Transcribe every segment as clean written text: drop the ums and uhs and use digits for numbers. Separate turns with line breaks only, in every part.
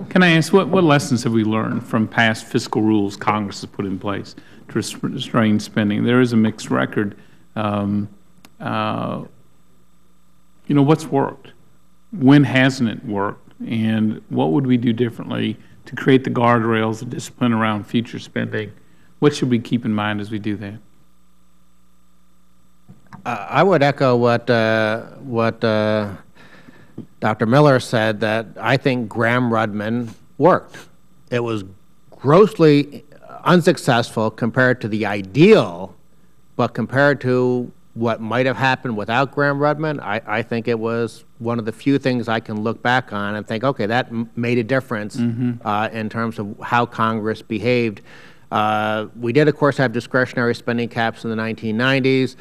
Can I ask, what lessons have we learned from past fiscal rules Congress has put in place to restrain spending? There is a mixed record. You know, what's worked? When hasn't it worked? And what would we do differently to create the guardrails, the discipline around future spending? What should we keep in mind as we do that?
I would echo what Dr. Miller said, that I think Graham-Rudman worked. It was grossly unsuccessful compared to the ideal, but compared to what might have happened without Graham-Rudman, I think it was one of the few things I can look back on and think, okay, that made a difference in terms of how Congress behaved. We did, of course, have discretionary spending caps in the 1990s.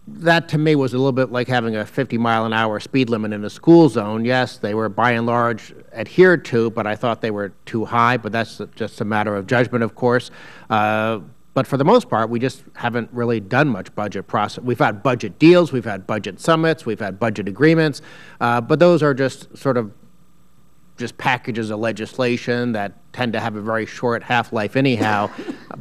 That, to me, was a little bit like having a 50-mile-an-hour speed limit in a school zone. Yes, they were by and large adhered to, but I thought they were too high, but that's just a matter of judgment, of course. But for the most part, we just haven't really done much budget process. We've had budget deals, we've had budget summits, we've had budget agreements, but those are just sort of just packages of legislation that tend to have a very short half-life anyhow.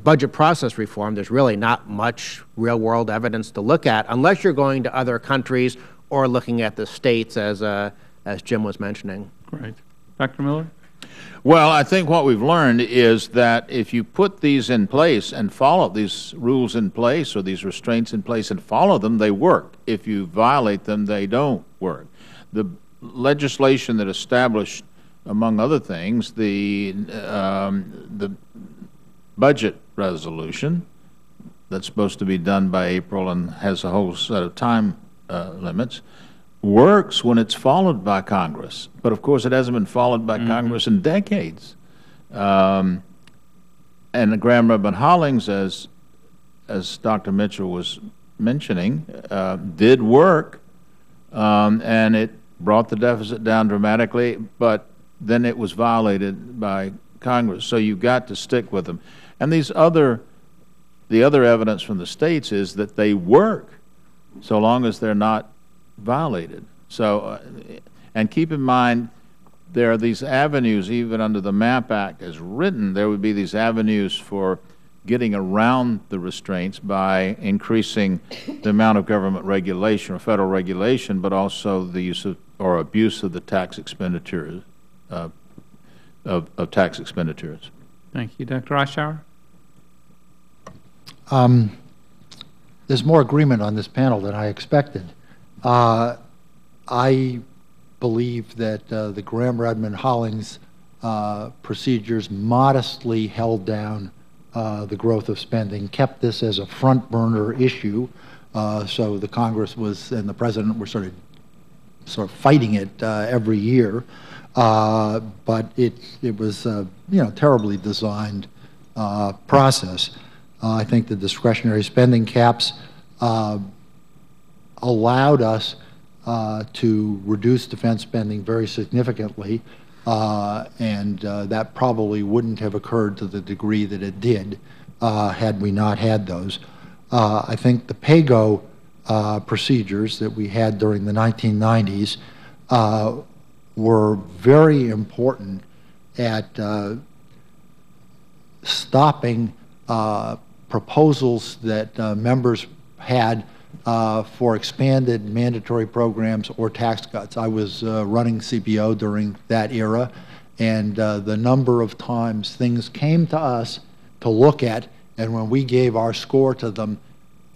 Budget process reform, there's really not much real-world evidence to look at unless you're going to other countries or looking at the states, as Jim was mentioning.
Great. Dr. Miller?
Well, I think what we've learned is that if you put these in place and follow these rules in place or these restraints in place and follow them, they work. If you violate them, they don't work. The legislation that established, among other things, the budget resolution that's supposed to be done by April and has a whole set of time limits, works when it's followed by Congress. But, of course, it hasn't been followed by Congress in decades. And the Graham-Rudman-Hollings, as Dr. Mitchell was mentioning, did work, and it brought the deficit down dramatically, but then it was violated by Congress. So you've got to stick with them. And the other evidence from the states is that they work so long as they're not violated. So, and keep in mind, there are these avenues, even under the MAP Act as written, there would be these avenues for getting around the restraints by increasing the amount of government regulation or federal regulation, but also the use of or abuse of the tax expenditures, of tax expenditures.
Thank you. Dr. Eichauer?
There's more agreement on this panel than I expected. I believe that the Graham-Rudman-Hollings procedures modestly held down the growth of spending, kept this as a front burner issue, so the Congress was and the President were sort of fighting it every year, but it was terribly designed process. I think the discretionary spending caps allowed us to reduce defense spending very significantly, and that probably wouldn't have occurred to the degree that it did had we not had those. I think the pay-go procedures that we had during the 1990s were very important at stopping proposals that members had for expanded mandatory programs or tax cuts. I was running CBO during that era, and the number of times things came to us to look at, and when we gave our score to them,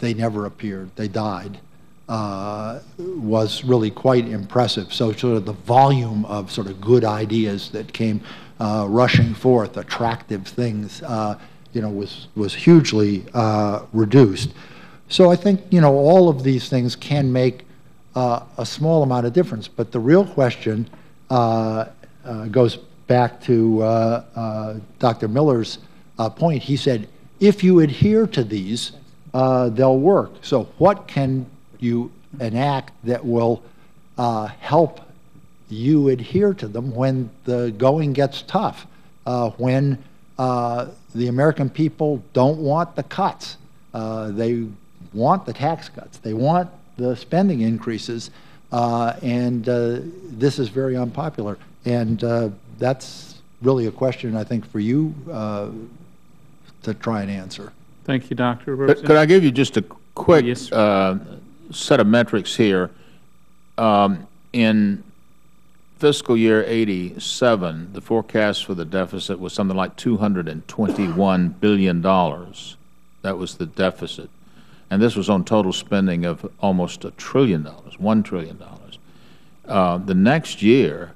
they never appeared. They died. Was really quite impressive. So sort of the volume of sort of good ideas that came rushing forth, attractive things, was hugely reduced. So I think, all of these things can make a small amount of difference, but the real question goes back to Dr. Miller's point. He said, if you adhere to these, they'll work. So what can you enact that will help you adhere to them when the going gets tough, when the American people don't want the cuts, they want the tax cuts, they want the spending increases, and this is very unpopular. And that's really a question, I think, for you to try and answer.
Thank you, Doctor.
Could I give you just a quick
yes,
set of metrics here? In fiscal year 87, the forecast for the deficit was something like $221 billion. That was the deficit. And this was on total spending of almost $1 trillion, $1 trillion. The next year,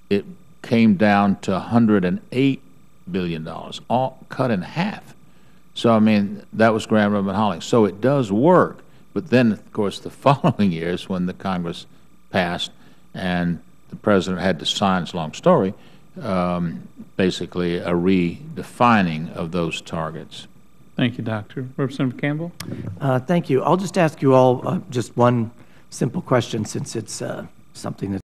it came down to $108 billion, all cut in half. So, I mean, that was Grand Ribbon hauling. So it does work. But then, of course, the following years when the Congress passed and the President had to sign, it's a long story, basically a redefining of those targets.
thank you, Doctor. Representative Campbell?
Thank you. I'll just ask you all just one simple question, since it's something that's